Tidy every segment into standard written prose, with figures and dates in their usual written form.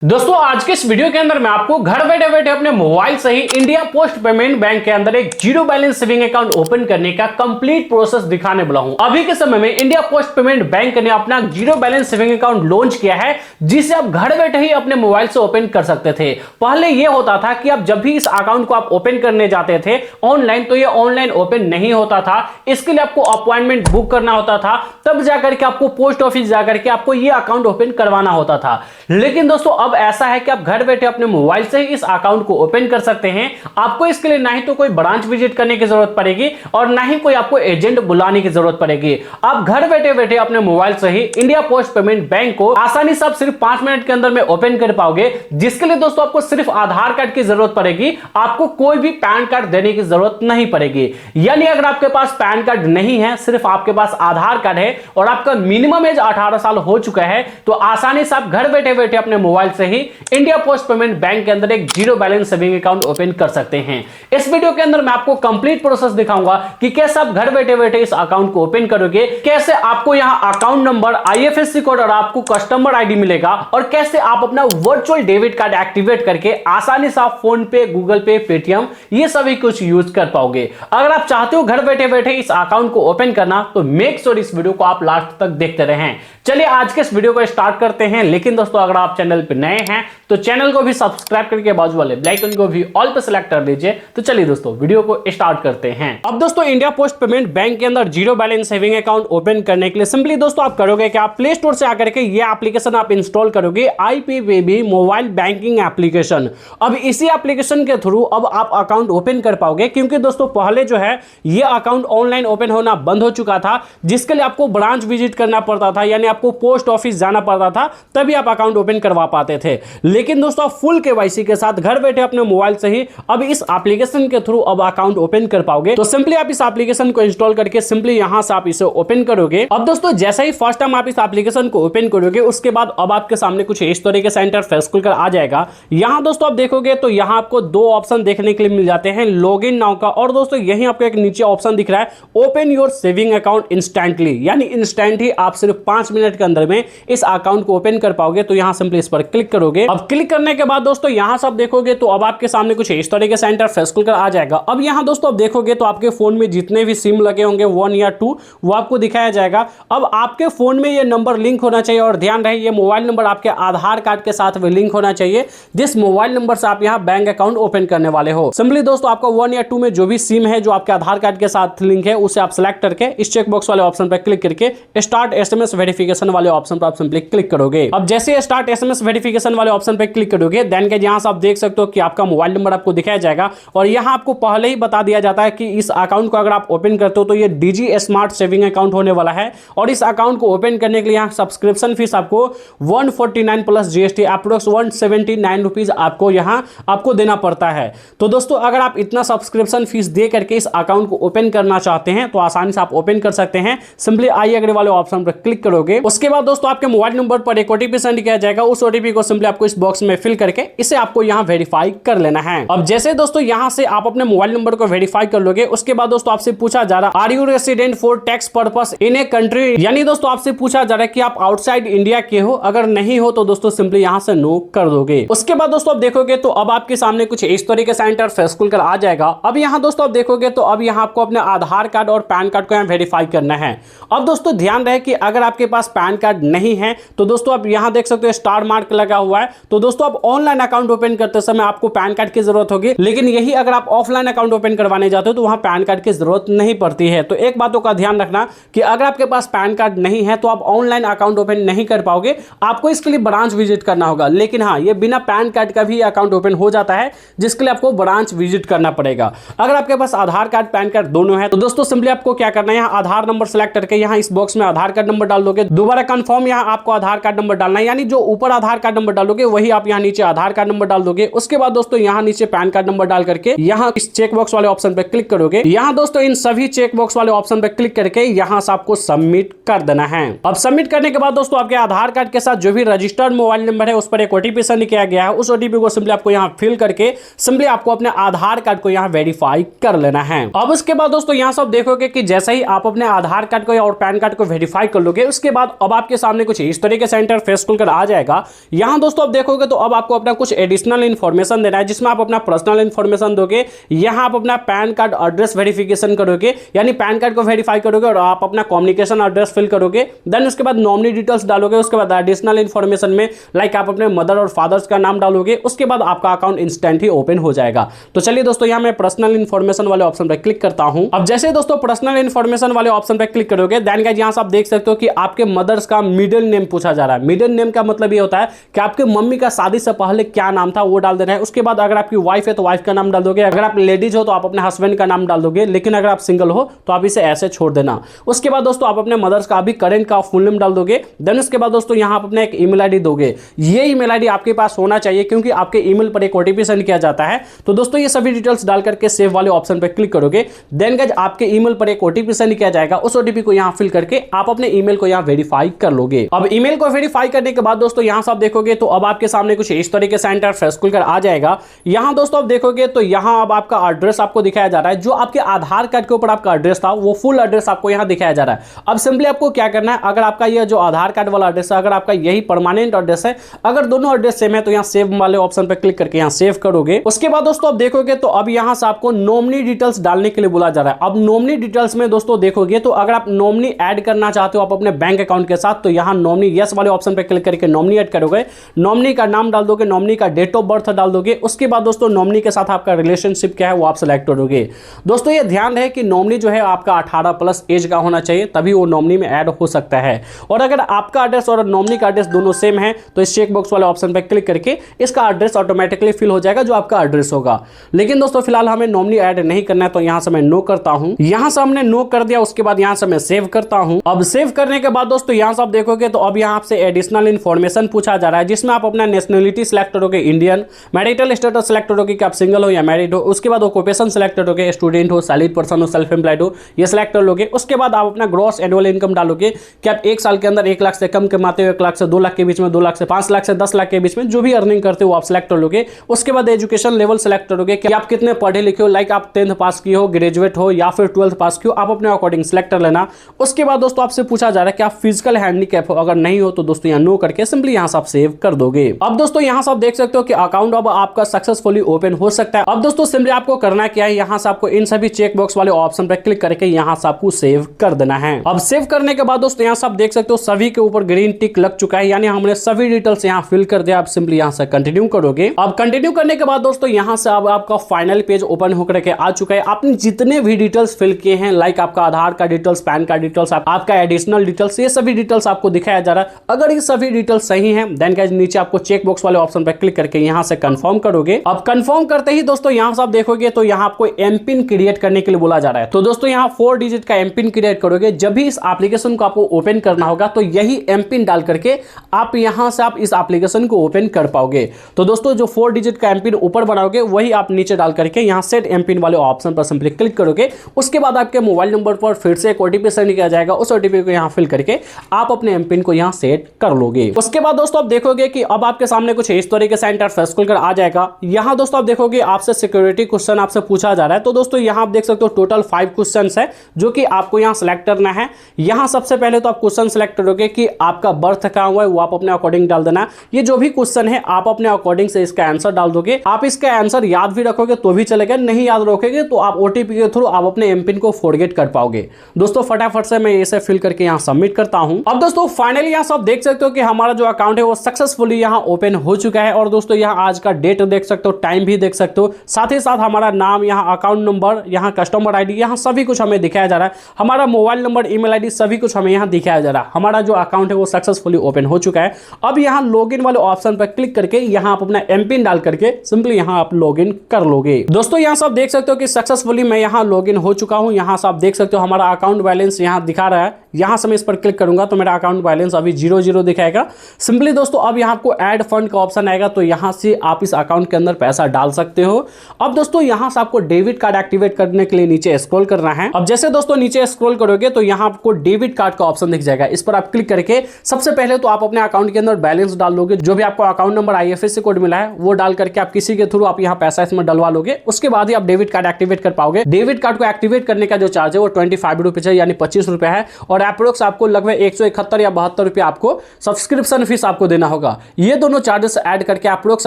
दोस्तों आज के इस वीडियो के अंदर मैं आपको घर बैठे बैठे अपने मोबाइल से ही इंडिया पोस्ट पेमेंट बैंक के अंदर एक zero balance saving account open करने का कंप्लीट प्रोसेस दिखाने वाला हूं। अभी के समय में इंडिया पोस्ट पेमेंट बैंक ने अपना zero balance saving account launch किया है, जिसे आप घर बैठे ही अपने मोबाइल से ओपन कर सकते थे। पहले यह होता था कि आप जब भी इस अकाउंट को आप ओपन करने जाते थे ऑनलाइन, तो ये ऑनलाइन ओपन नहीं होता था। इसके लिए आपको अपॉइंटमेंट बुक करना होता था, तब जाकर के आपको पोस्ट ऑफिस जाकर के आपको ये अकाउंट ओपन करवाना होता था। लेकिन दोस्तों अब ऐसा है कि आप घर बैठे अपने मोबाइल से ही इस अकाउंट को ओपन कर सकते हैं। आपको इसके लिए ना ही तो कोई ब्रांच विजिट करने की जरूरत पड़ेगी और ना ही कोई आपको एजेंट बुलाने की जरूरत पड़ेगी। आप घर बैठे बैठे अपने मोबाइल से ही इंडिया पोस्ट पेमेंट बैंक को आसानी से आप सिर्फ 5 मिनट के अंदर में ओपन कर पाओगे, जिसके लिए दोस्तों आपको सिर्फ आधार कार्ड की जरूरत पड़ेगी। आपको कोई भी पैन कार्ड देने की जरूरत नहीं पड़ेगी। यानी अगर आपके पास पैन कार्ड नहीं है, सिर्फ आपके पास आधार कार्ड है और आपका मिनिमम एज 18 साल हो चुका है, तो आसानी से आप घर बैठे बैठे अपने मोबाइल से ही इंडिया पोस्ट पेमेंट बैंक के अंदर एक zero balance saving account open कर सकते हैं। इस वीडियो के अंदर मैं आपको कंप्लीट प्रोसेस दिखाऊंगा कि कैसे आप घर बैठे बैठे इस अकाउंट को ओपन करोगे, कैसे आपको यहां अकाउंट नंबर, आईएफएससी कोड और आपको कस्टमर आईडी मिलेगा, और कैसे आप अपना वर्चुअल डेबिट कार्ड एक्टिवेट करके आसानी से आप फोन पे, गूगल पे, पेटीएम ये सभी कुछ यूज कर पाओगे। अगर आप चाहते हो घर बैठे बैठे इस अकाउंट को ओपन करना, तो मेक श्योर इस वीडियो को आप लास्ट तक देखते रहें। चलिए आज के इस वीडियो को स्टार्ट करते हैं। लेकिन दोस्तों अगर आप चैनल पर नए हैं तो चैनल को भी सब्सक्राइब करके बाजू वाले बेल आइकन को भी ऑल पे सेलेक्ट कर दीजिए। तो चलिए दोस्तों वीडियो को स्टार्ट करते हैं। अब दोस्तों इंडिया पोस्ट पेमेंट बैंक के अंदर zero balance saving account open करने के लिए सिंपली दोस्तों आप करोगे कि आप प्ले स्टोर से आकर के ये एप्लीकेशन आप इंस्टॉल करोगे, IPPB मोबाइल बैंकिंग एप्लीकेशन। अब इसी एप्लीकेशन के थ्रू अब आप अकाउंट ओपन कर पाओगे, क्योंकि दोस्तों पहले जो है ये अकाउंट ऑनलाइन ओपन होना बंद हो चुका था, जिसके लिए आपको ब्रांच विजिट करना पड़ता था, यानी आपको पोस्ट ऑफिस जाना पड़ता था, तभी आप अकाउंट ओपन करवा पाते थे। लेकिन दोस्तों फुल केवाईसी के साथ घर बैठे अपने मोबाइल से ही अब इस एप्लीकेशन के थ्रू अब अकाउंट ओपन कर पाओगे। तो सिंपली आप इस एप्लीकेशन को इंस्टॉल करके सिंपली यहां से आप इसे ओपन करोगे। अब दोस्तों जैसे ही फर्स्ट टाइम आप इस एप्लीकेशन को ओपन करोगे, उसके बाद अब आपके सामने कुछ इस तरीके से इंटरफेस खुलकर आ जाएगा। यहां दोस्तों आप देखोगे तो यहां आपको दो ऑप्शन देखने के लिए मिल जाते हैं, लॉगिन नाउ का, और दोस्तों यहीं आपको एक नीचे ऑप्शन दिख रहा है open your saving account instantly, यानी इंस्टेंट ही आप सिर्फ 5 मिनट के अंदर में इस अकाउंट को ओपन कर पाओगे। तो यहां सिंपली इस पर क्लिक करोगे। अब क्लिक करने के बाद दोस्तों यहां से आप देखोगे तो अब आपके सामने कुछ इस तरीके से इंटरफेस खुलकर आ जाएगा। अब यहां दोस्तों आप देखोगे तो आपके फोन में जितने भी सिम लगे होंगे 1 या 2 वो आपको दिखाया जाएगा। अब आपके फोन में ये नंबर लिंक होना चाहिए, और ध्यान रहे ये मोबाइल नंबर आपके आधार कार्ड के साथ भी लिंक होना चाहिए, जिस मोबाइल नंबर से आप यहां बैंक अकाउंट ओपन करने वाले हो। सिंपली दोस्तों आपका 1 या 2 में जो भी सिम है जो आपके आधार कार्ड के साथ लिंक है, उसे आप सिलेक्ट करके इस चेकबॉक्स वाले ऑप्शन पर क्लिक करके स्टार्ट SMS वेरिफिकेशन वाले ऑप्शन पर आप सिंपली क्लिक करोगे। अब जैसे स्टार्ट SMS वेरिफिकेशन वाले ऑप्शन पर क्लिक करोगे, देन के यहां से आप देख सकते हो कि आपका मोबाइल नंबर आपको दिखाया जाएगा, और यहां आपको पहले ही बता दिया जाता है कि इस अकाउंट को अगर आप ओपन करते हो तो ये डिजी स्मार्ट सेविंग अकाउंट होने वाला है, और इस अकाउंट को ओपन करने के लिए यहां सब्सक्रिप्शन फीस आपको 149 प्लस GST अप्रोक्स 179 रुपीज आपको यहां आपको देना पड़ता है। तो दोस्तों अगर आप इतना सब्सक्रिप्शन फीस दे करके इस अकाउंट को ओपन करना चाहते हैं तो आसानी से आप ओपन कर सकते हैं। सिंपली आई एग्री वाले ऑप्शन पर क्लिक करोगे। उसके बाद दोस्तों आपके मोबाइल नंबर पर एक OTP सेंड किया जाएगा। उस OTP को सिंपली आपको इस बॉक्स में फिल करके इसे आपको यहां वेरीफाई कर लेना है। अब जैसे दोस्तों यहां से आप अपने मोबाइल नंबर को वेरीफाई कर लोगे, उसके बाद दोस्तों आपसे पूछा जा रहा are you resident for tax purpose in a country, यानी दोस्तों आपसे पूछा जा रहा है कि आप आउटसाइड इंडिया के हो। अगर नहीं हो तो दोस्तों सिंपली यहां से नो कर दोगे। उसके बाद दोस्तों आप देखोगे तो अब आपके सामने कुछ इस तरीके से इंटरफेस खुलकर आ जाएगा। अब यहां दोस्तों आप देखोगे तो अब यहां आपको अपने आधार कार्ड और पैन कार्ड को यहां वेरीफाई करना है। अब दोस्तों ध्यान रहे कि अगर आपके पास पैन कार्ड नहीं है तो दोस्तों आप यहां देख सकते हो स्टार मार्क लगा हुआ है। तो दोस्तों आप ऑनलाइन अकाउंट ओपन करते समय आपको पैन कार्ड की जरूरत होगी, लेकिन यही अगर आप ऑफलाइन अकाउंट ओपन करवाने जाते हो तो वहां पैन कार्ड की जरूरत नहीं पड़ती है। तो एक बातों का ध्यान रखना कि अगर आपके पास पैन कार्ड नहीं है तो आप ऑनलाइन अकाउंट ओपन नहीं कर पाओगे, आपको इसके लिए ब्रांच विजिट करना होगा। लेकिन हाँ, ये बिना पैन कार्ड का भी अकाउंट ओपन हो जाता है, जिसके लिए आपको ब्रांच विजिट करना पड़ेगा। अगर आपके पास आधार कार्ड, पैन कार्ड दोनों है तो दोस्तों सिंपली आपको क्या करना है, यहाँ आधार नंबर सेलेक्ट करके यहाँ इस बॉक्स में आधार कार्ड नंबर डाल दोगे। दोबारा कंफर्म यहाँ आपको आधार कार्ड नंबर डालना है, यानी जो ऊपर आधार कार्ड नंबर डालोगे वही आप यहाँ नीचे आधार कार्ड नंबर डाल दोगे। उसके बाद दोस्तों यहाँ नीचे पैन कार्ड नंबर डाल करके यहाँ इस चेक बॉक्स वाले ऑप्शन पे क्लिक करोगे। यहाँ दोस्तों इन सभी चेक बॉक्स वाले ऑप्शन पे क्लिक करके यहाँ से आपको सबमिट कर देना है। अब सबमिट करने के बाद दोस्तों आपके आधार कार्ड के साथ जो भी रजिस्टर्ड मोबाइल नंबर है उस पर एक OTP सेंड किया गया है। उस OTP को सिंपली आपको यहाँ फिल करके सिंपली आपको अपने आधार कार्ड को यहाँ वेरीफाई कर लेना है। अब उसके बाद दोस्तों यहाँ सब देखोगे कि जैसे ही आप अपने आधार कार्ड को और पैन कार्ड को वेरीफाई कर लोगे, उसके बाद अब आपके सामने कुछ इस तरीके से इंटरफेस खुलकर आ जाएगा। यहाँ यहाँ दोस्तों आप देखोगे तो अब आपको अपना कुछ एडिशनल इन्फॉर्मेशन देना है, जिसमें आप अपना पर्सनल इन्फॉर्मेशन दोगे। यहाँ आप अपना पैन कार्ड एड्रेस वेरिफिकेशन करोगे, यानी पैन कार्ड को वेरीफाई करोगे और आप अपना कम्युनिकेशन एड्रेस फिल करोगे। देन उसके बाद नॉमिनी डिटेल्स डालोगे। उसके बाद एडिशनल इन्फॉर्मेशन में लाइक आप अपने मदर और फादर्स का नाम डालोगे। उसके बाद आपका अकाउंट इंस्टेंट ही ओपन हो जाएगा। तो चलिए दोस्तों, यहाँ मैं पर्सनल इन्फॉर्मेशन वाले ऑप्शन पर क्लिक करता हूं। अब जैसे दोस्तों पर्सनल इन्फॉर्मेशन वाले ऑप्शन पर क्लिक करोगे, देन गाइस यहाँ से आप देख सकते हो कि आपके मदर्स का मिडिल नेम पूछा जा रहा है। मिडिल नेम का मतलब ये होता है कि आपके मम्मी का शादी से पहले क्या नाम था वो डाल देना है। उसके बाद अगर आपकी वाइफ है तो वाइफ का नाम डाल दोगे। अगर आप लेडीज हो तो आप अपने हस्बैंड का नाम डाल दोगे, लेकिन अगर आप सिंगल हो तो आप इसे ऐसे छोड़ देना। उसके बाद दोस्तों आप अपने मदर्स का अभी करेंट का फुल नेम डाल दोगे। देन उसके बाद दोस्तों यहाँ आप अपने एक ईमेल आईडी दोगे। ये ईमेल आईडी आपके पास होना चाहिए, क्योंकि आपके ईमेल पर एक ओटीपी सेंड किया जाता है। तो दोस्तों ये सभी डिटेल्स डाल करके सेव वाले ऑप्शन पर क्लिक करोगे। देन गाइस आपके ईमेल पर एक ओटीपी सेंड किया जाएगा। उस ओटीपी को यहाँ फिल करके आप अपने ईमेल को यहाँ वेरीफाई कर लोगे। अब ईमेल को वेरीफाई करने के बाद दोस्तों यहाँ से आप देखोगे तो अब आपके सामने कुछ इस तरीके से इंटरफेस खुलकर आ जाएगा। यहाँ दोस्तों आप देखोगे तो यहाँ अब आपका एड्रेस आपको दिखाया जा रहा है। जो आपके आधार कार्ड के ऊपर आपका एड्रेस था वो फुल एड्रेस आपको यहाँ दिखाया जा रहा है। अब सिंपली आपको क्या करना है, अगर आपका ये जो आधार कार्ड वाला एड्रेस है, अगर आपका यही परमानेंट एड्रेस है, अगर दोनों एड्रेस सेम है तो यहाँ सेव वाले ऑप्शन पर क्लिक करके यहाँ सेव करोगे। उसके बाद दोस्तों आप देखोगे तो अब यहाँ से आपको नॉमिनी डिटेल्स डालने के लिए बोला जा रहा है। अब नॉमिनी डिटेल्स में दोस्तों देखोगे तो अगर आप नॉमिनी ऐड करना चाहते हो आप अपने बैंक अकाउंट के साथ, तो यहाँ नॉमिनी यस वाले ऑप्शन पर क्लिक करके नॉमिनी ऐड करोगे। नॉमिनी का नाम डाल दोगे, नॉमिनी का डेट ऑफ बर्थ डाल दोगे। उसके बाद दोस्तों नॉमिनी के साथ आपका रिलेशनशिप क्या है वो आप सेलेक्ट करोगे। दोस्तों ये ध्यान रहे कि नॉमिनी जो है आपका 18 प्लस एज का होना चाहिए, तभी वो नॉमिनी में ऐड हो सकता है। और अगर आपका एड्रेस और नॉमिनी का एड्रेस दोनों सेम है तो इस चेक बॉक्स वाले ऑप्शन पर क्लिक करके इसका एड्रेस ऑटोमेटिकली फिल हो जाएगा जो आपका एड्रेस होगा। लेकिन दोस्तों फिलहाल हमें नॉमिनी ऐड नहीं करना है, तो यहां से मैं नो करता हूं। यहां से हमने नो कर दिया। उसके बाद यहां से मैं सेव करता हूं। अब सेव करने के बाद दोस्तों यहां से आप देखोगे तो अब यहां आपसे एडिशनल इन्फॉर्मेशन पूछा जा रहा है, जिसमें आप अपना नेशनलिटी सिलेक्ट करोगे इंडियन, मैरिटल स्टेटस सिलेक्ट करोगे कि आप सिंगल हो या मैरिड हो। उसके बाद ऑक्यूपेशन सिलेक्ट करोगे, स्टूडेंट हो, सैलरीड पर्सन हो, सेल्फ एम्प्लॉयड हो, ये सिलेक्ट कर लोगे। उसके बाद आप अपना ग्रॉस एनुअल इनकम डालोगे कि आप एक साल के अंदर 1 लाख से कम कमाते हो, 1 लाख से 2 लाख के बीच में, 2 लाख से 5 लाख से 10 लाख के बीच में जो भी अर्निंग करते हो आप सिलेक्ट कर लोगे। उसके बाद एजुकेशन लेवल सिलेक्ट करोगे कि आप कितने पढ़े लिखे हो, लाइक आप 10th पास की हो, ग्रेजुएट हो या फिर 12th पास की हो, आप अपने अकॉर्डिंग सिलेक्ट कर लेना। उसके बाद दोस्तों आपसे पूछा जा रहा है कि आप फिजिकल हैंडीकैप हो, अगर नहीं हो तो दोस्तों यहाँ नो करके सिंपली यहाँ से आप सेव कर दोगे। अब दोस्तों यहाँ से आप देख सकते हो कि अकाउंट अब आपका सक्सेसफुली ओपन हो सकता है। अब दोस्तों सिंपली आपको करना क्या है, यहाँ से आपको इन सभी चेक बॉक्स वाले ऑप्शन पर क्लिक करके यहाँ से आपको सेव कर देना है। अब सेव करने के बाद दोस्तों यहाँ से आप देख सकते हो सभी के ऊपर ग्रीन टिक लग चुका है, यानी हमने सभी डिटेल्स यहाँ फिल कर दिया। आप सिंपली यहाँ से कंटिन्यू करोगे। अब कंटिन्यू करने के बाद दोस्तों यहाँ से अब आपका फाइनल पेज ओपन होकर के आ चुका है। आपने जितने भी डिटेल्स फिल किए हैं, लाइक आपका आधार का डिटेल्स, पैन कार्ड डिटेल्स, आपका एडिशनल डिटेल्स, ये सभी डिटेल्स आपको दिखाया जा रहा है। अगर ये सभी डिटेल्स सही हैं, देन गाइस नीचे आपको चेक बॉक्स वाले ऑप्शन पर क्लिक करके यहाँ से कंफर्म करोगे। अब कंफर्म करते ही दोस्तों यहाँ से आप देखोगे तो यहाँ आपको एम पिन क्रिएट करने के लिए बोला जा रहा है। तो दोस्तों यहाँ 4 डिजिट का एम पिन क्रिएट करोगे। जब भी इस एप्लीकेशन को आपको ओपन करना होगा तो यही एम पिन डाल करके आप यहाँ से आप इस एप्लीकेशन को ओपन कर पाओगे। तो दोस्तों जो 4 डिजिट का एम पिन ऊपर बनाओगे वही आप नीचे डाल करके यहाँ सेट एम पिन वाले ऑप्शन पर सिंपली क्लिक करोगे। उसके बाद आपके मोबाइल नंबर पर फिर से एक ओटीपी सेंड किया जाएगा। उस ओटीपी को यहाँ फिल करके आप अपने एम पिन को यहाँ सेट कर लोगे। उसके बाद दोस्तों आप देखोगे कि अब आपके सामने कुछ इस तरीके से इंटरफेस खुलकर आ जाएगा। यहाँ दोस्तों आप देखोगे आपसे सिक्योरिटी क्वेश्चन आपसे पूछा जा रहा है। तो दोस्तों यहाँ आप देख सकते हो टोटल 5 क्वेश्चन है जो कि आपको यहाँ सिलेक्ट करना है। यहाँ सबसे पहले तो आप क्वेश्चन सिलेक्ट करोगे कि आपका बर्थ कहाँ हुआ है, वो आप अपने अकॉर्डिंग डाल देना। ये जो भी क्वेश्चन है आप अपने अकॉर्डिंग से इसका आंसर डाल दोगे। आप इसका आंसर याद भी रखोगे तो भी चलेगा, नहीं याद रखोगे तो आप ओटीपी के थ्रू आप अपने एम पिन को फॉरगेट कर पाओगे। दोस्तों फटाफट से मैं इसे फिल करके यहाँ सबमिट करता हूँ। अब दोस्तों फाइनली यहाँ सब देख सकते हो कि हमारा जो अकाउंट है वो सक्सेसफुली यहाँ ओपन हो चुका है। और दोस्तों यहाँ आज का डेट देख सकते हो, टाइम भी देख सकते हो, साथ ही साथ हमारा नाम, यहाँ अकाउंट नंबर, यहाँ कस्टमर आईडी, यहाँ सभी कुछ हमें दिखाया जा रहा है। हमारा मोबाइल नंबर, ईमेल आईडी सभी कुछ हमें यहाँ दिखाया जा रहा है। हमारा जो अकाउंट है वो सक्सेसफुली ओपन हो चुका है। अब यहाँ लॉगिन वाले ऑप्शन पर क्लिक करके यहाँ आप अपना एम पिन डाल करके सिंपली यहाँ आप लॉगिन कर लोगे। दोस्तों यहाँ सब देख सकते हो कि सक्सेसफुली मैं यहाँ लॉगिन हो चुका हूँ। यहाँ से आप देख सकते हो हमारा अकाउंट बैलेंस यहाँ दिखा रहा है। यहाँ से मैं इस पर क्लिक करूंगा तो मेरा अकाउंट बैलेंस अभी 0 दिखाएगा। सिंपली दोस्तों अब यहाँ आपको ऐड फंड का ऑप्शन आएगा, तो यहाँ से आप इस अकाउंट के अंदर पैसा डाल सकते हो। अब दोस्तों यहाँ से आपको डेबिट कार्ड एक्टिवेट करने के लिए नीचे स्क्रॉल करना है। अब जैसे दोस्तों नीचे स्क्रॉल करोगे तो यहाँ आपको डेबिट कार्ड का ऑप्शन दिख जाएगा। इस पर आप क्लिक करके सबसे पहले तो आप अपने अकाउंट के अंदर बैलेंस डाल दोगे। जो भी आपको अकाउंट नंबर IFSC कोड मिला है वो डाल करके आप किसी के थ्रू आप यहाँ पैसा इसमें डलवा लोगे। उसके बाद ही आप डेबिट कार्ड एक्टिवेट कर पाओगे। डेबिट कार्ड को एक्टिवेट करने का जो चार्ज है वो 25 रुपीज है, यानी 25 रुपए है। और अप्रोक्स आपको लगभग 171 या 72 रुपये आपको सब्सक्रिप्शन फीस आपको देना होगा। होगा, ये दोनों चार्जेस ऐड करके अप्रोक्स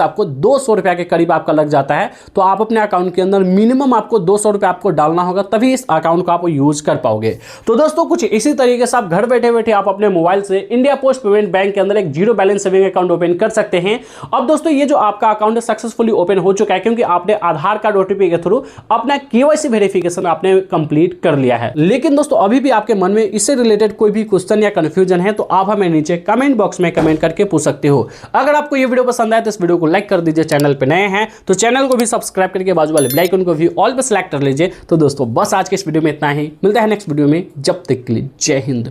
आपको 200 रुपया के करीब आपका लग जाता है। तो आप अपने अकाउंट के अंदर मिनिमम आपको 200 रुपया आपको डालना होगा, तभी इस अकाउंट को आप यूज कर पाओगे। तो दोस्तों कुछ इसी तरीके से आप घर बैठे बैठे आप अपने मोबाइल से इंडिया पोस्ट पेमेंट बैंक के अंदर एक zero balance saving account open कर सकते हैं। अब दोस्तों ये जो आपका अकाउंट है सक्सेसफुली ओपन हो चुका है, क्योंकि आपने आधार कार्ड ओटीपी के थ्रू अपना केवाईसी वेरिफिकेशन आपने कंप्लीट कर लिया है। लेकिन दोस्तों अभी भी आपके मन में इससे रिलेटेड कोई भी क्वेश्चन या कंफ्यूजन है तो आप हमें नीचे कमेंट बॉक्स में कमेंट करके पूछ सकते हो। अगर आपको ये वीडियो पसंद आए तो इस वीडियो को लाइक कर दीजिए, चैनल पे नए हैं तो चैनल को भी सब्सक्राइब करके बाजू वाले बेल आइकन को भी ऑल पे सेलेक्ट कर लीजिए। तो दोस्तों बस आज के इस वीडियो में इतना ही, मिलता है नेक्स्ट वीडियो में, जब तक के लिए जय हिंद।